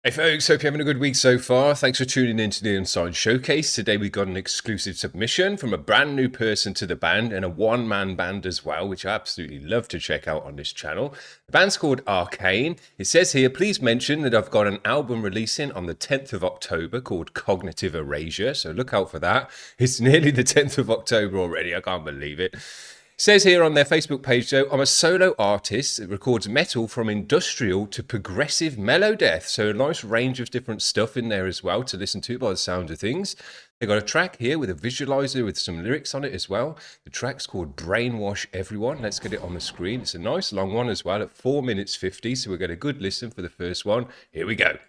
Hey folks, hope you're having a good week so far. Thanks for tuning in to the Unsigned Showcase. Today we got an exclusive submission from a brand new person to the band and a one-man band as well, which I absolutely love to check out on this channel. The band's called Arkhane. It says here, please mention that I've got an album releasing on the 10th of October called Cognitive Erasure, so look out for that. It's nearly the 10th of October already, I can't believe it. Says here on their Facebook page, though, I'm a solo artist that records metal from industrial to progressive mellow death. So a nice range of different stuff in there as well to listen to by the sound of things. They got a track here with a visualizer with some lyrics on it as well. The track's called Brainwash, everyone. Let's get it on the screen. It's a nice long one as well at 4 minutes 50. So we'll get a good listen for the first one. Here we go.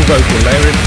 Vocal layering.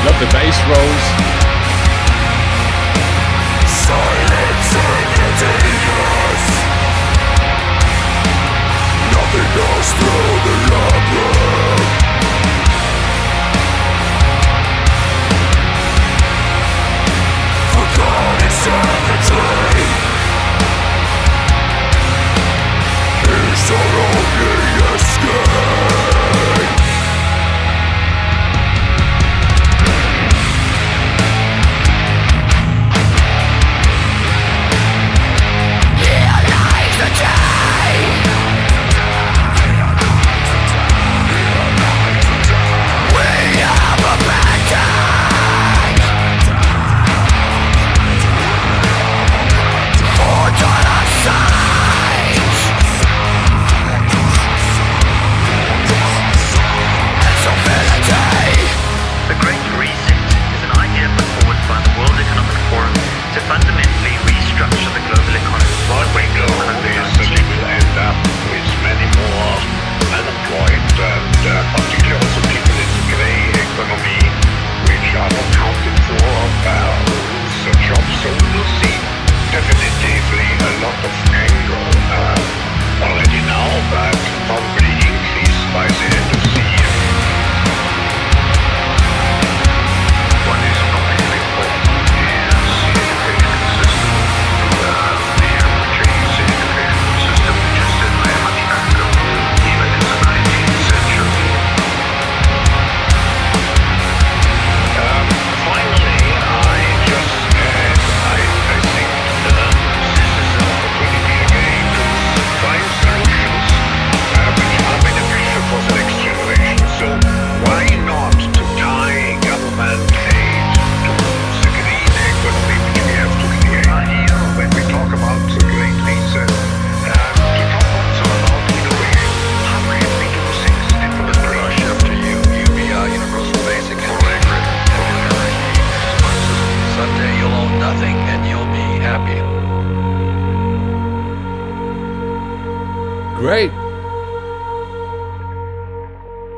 Love the bass rolls. Silence emptiness. Nothing goes through the labyrinth. Forgotten savagery is our only escape.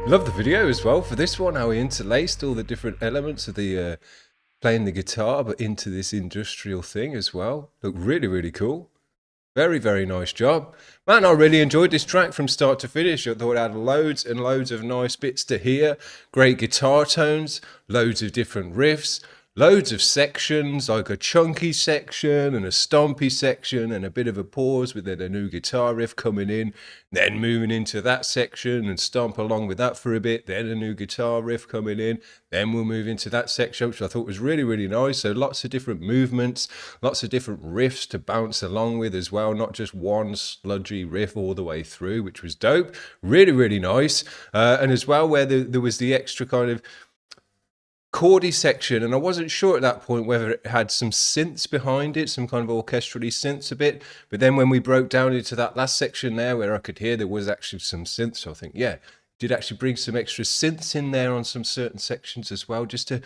Love the video as well for this one, how he interlaced all the different elements of the playing the guitar, but into this industrial thing as well. Looked really, really cool. Very, very nice job. Man, I really enjoyed this track from start to finish. I thought it had loads and loads of nice bits to hear. Great guitar tones, loads of different riffs, loads of sections, like a chunky section and a stompy section and a bit of a pause with then a new guitar riff coming in, then moving into that section and stomp along with that for a bit, then a new guitar riff coming in, then we'll move into that section, which I thought was really, really nice. So lots of different movements, lots of different riffs to bounce along with as well, not just one sludgy riff all the way through, which was dope. Really, really nice. And as well, where there was the extra kind of chordy section, and I wasn't sure at that point whether it had some synths behind it, some kind of orchestrally synths a bit, but then when we broke down into that last section there where I could hear there was actually some synths, so I think, yeah, did actually bring some extra synths in there on some certain sections as well, just to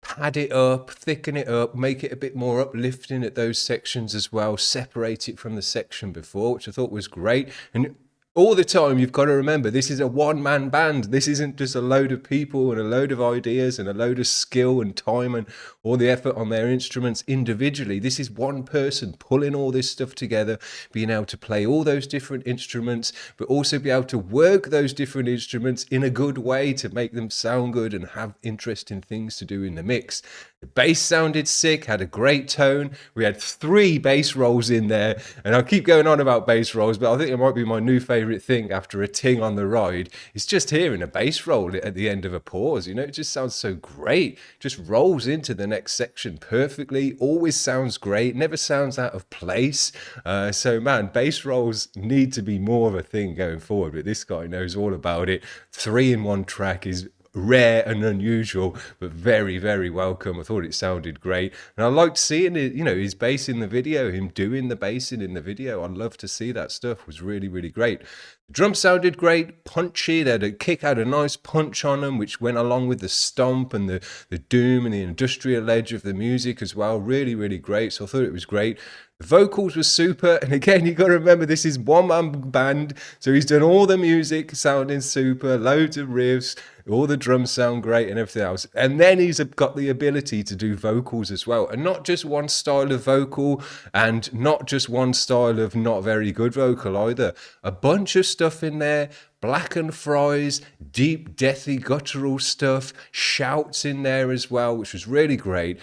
pad it up, thicken it up, make it a bit more uplifting at those sections as well, separate it from the section before, which I thought was great. And all the time, you've got to remember, this is a one-man band. This isn't just a load of people and a load of ideas and a load of skill and time and all the effort on their instruments individually. This is one person pulling all this stuff together, being able to play all those different instruments, but also be able to work those different instruments in a good way to make them sound good and have interesting things to do in the mix. The bass sounded sick, had a great tone. We had 3 bass rolls in there, and I keep going on about bass rolls, but I think it might be my new favourite thing after a ting on the ride. It's just hearing a bass roll at the end of a pause. You know, it just sounds so great. Just rolls into the next section perfectly. Always sounds great. Never sounds out of place. So man, bass rolls need to be more of a thing going forward. But this guy knows all about it. 3 in 1 track is rare and unusual, but very, very welcome. I thought it sounded great, and I liked seeing it, you know, his bass in the video, him doing the bassing in the video. I love to see that stuff. It was really, really great. The drums sounded great, punchy. They had a kick, had a nice punch on them, which went along with the stomp and the doom and the industrial edge of the music as well. Really, really great. So I thought it was great. The vocals were super, and again, you got to remember this is one-man band, so he's done all the music sounding super, loads of riffs, all the drums sound great and everything else, and then he's got the ability to do vocals as well, and not just one style of vocal, and not just one style of not very good vocal either. A bunch of stuff in there. Blackened fries, deep, deathy, guttural stuff, shouts in there as well, which was really great.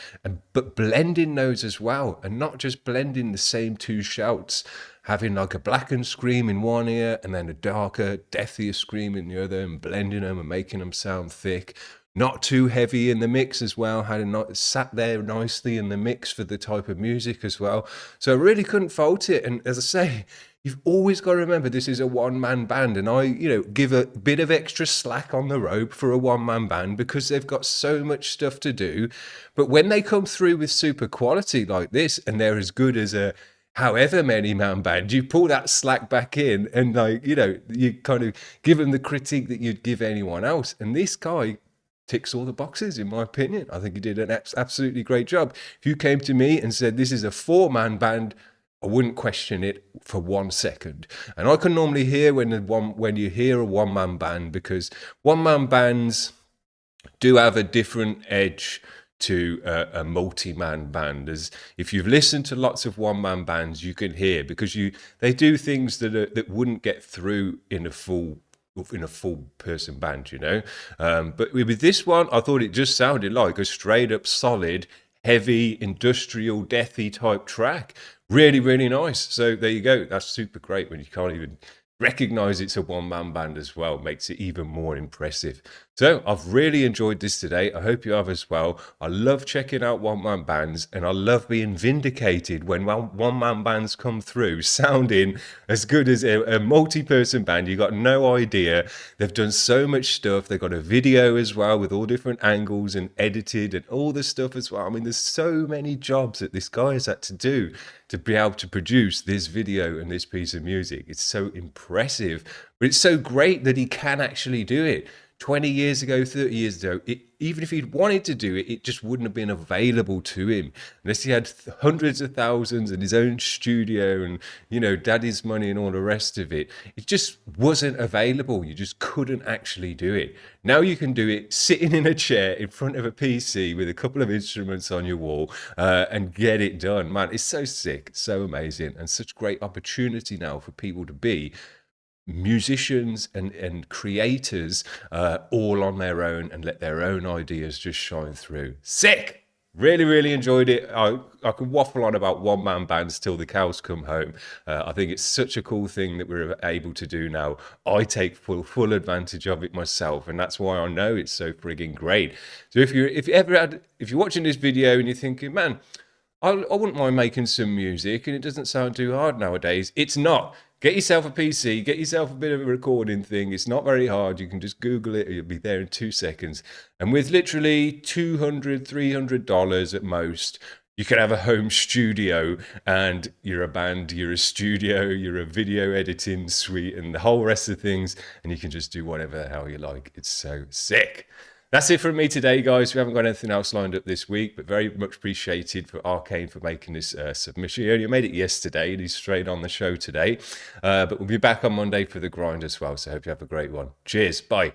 But blending those as well, and not just blending the same 2 shouts, having like a blackened scream in one ear and then a darker, deathier scream in the other, and blending them and making them sound thick. Not too heavy in the mix as well, sat there nicely in the mix for the type of music as well. So I really couldn't fault it. And as I say, you've always got to remember this is a one-man band, and I, you know, give a bit of extra slack on the rope for a one-man band because they've got so much stuff to do. But when they come through with super quality like this, and they're as good as a however many man band, you pull that slack back in, and like, you know, you kind of give them the critique that you'd give anyone else. And this guy ticks all the boxes, in my opinion. I think he did an absolutely great job. If you came to me and said this is a 4-man band, I wouldn't question it for 1 second. And I can normally hear when you hear a one-man band, because one-man bands do have a different edge to a multi-man band. As if you've listened to lots of one-man bands, you can hear, because they do things that wouldn't get through in a full person band, you know. But with this one, I thought it just sounded like a straight up solid, heavy, industrial, deathy type track. Really, really nice. So there you go. That's super great when you can't even recognize it's a one-man band as well. Makes it even more impressive. So I've really enjoyed this today. I hope you have as well. I love checking out one-man bands, and I love being vindicated when one-man bands come through sounding as good as a multi-person band. You got no idea. They've done so much stuff. They've got a video as well with all different angles and edited and all this stuff as well. I mean, there's so many jobs that this guy has had to do to be able to produce this video and this piece of music. It's so impressive, but it's so great that he can actually do it. 20 years ago, 30 years ago, even if he'd wanted to do it, it just wouldn't have been available to him unless he had hundreds of thousands in his own studio and, you know, daddy's money and all the rest of it. It just wasn't available. You just couldn't actually do it. Now you can do it sitting in a chair in front of a PC with a couple of instruments on your wall and get it done. Man, it's so sick, so amazing, and such great opportunity now for people to be musicians and creators all on their own and let their own ideas just shine through. Sick! Really enjoyed it. I could waffle on about one-man bands till the cows come home. I think it's such a cool thing that we're able to do now. I take full advantage of it myself, and that's why I know it's so frigging great. So if you're watching this video and you're thinking, man, I wouldn't mind making some music and it doesn't sound too hard nowadays. It's not. Get yourself a PC, get yourself a bit of a recording thing. It's not very hard. You can just Google it. You'll be there in 2 seconds. And with literally $200, $300 at most, you can have a home studio and you're a band, you're a studio, you're a video editing suite and the whole rest of things. And you can just do whatever the hell you like. It's so sick. That's it from me today, guys. We haven't got anything else lined up this week, but very much appreciated for Arkhane for making this submission. He only made it yesterday, and he's straight on the show today. But we'll be back on Monday for the grind as well, so I hope you have a great one. Cheers. Bye.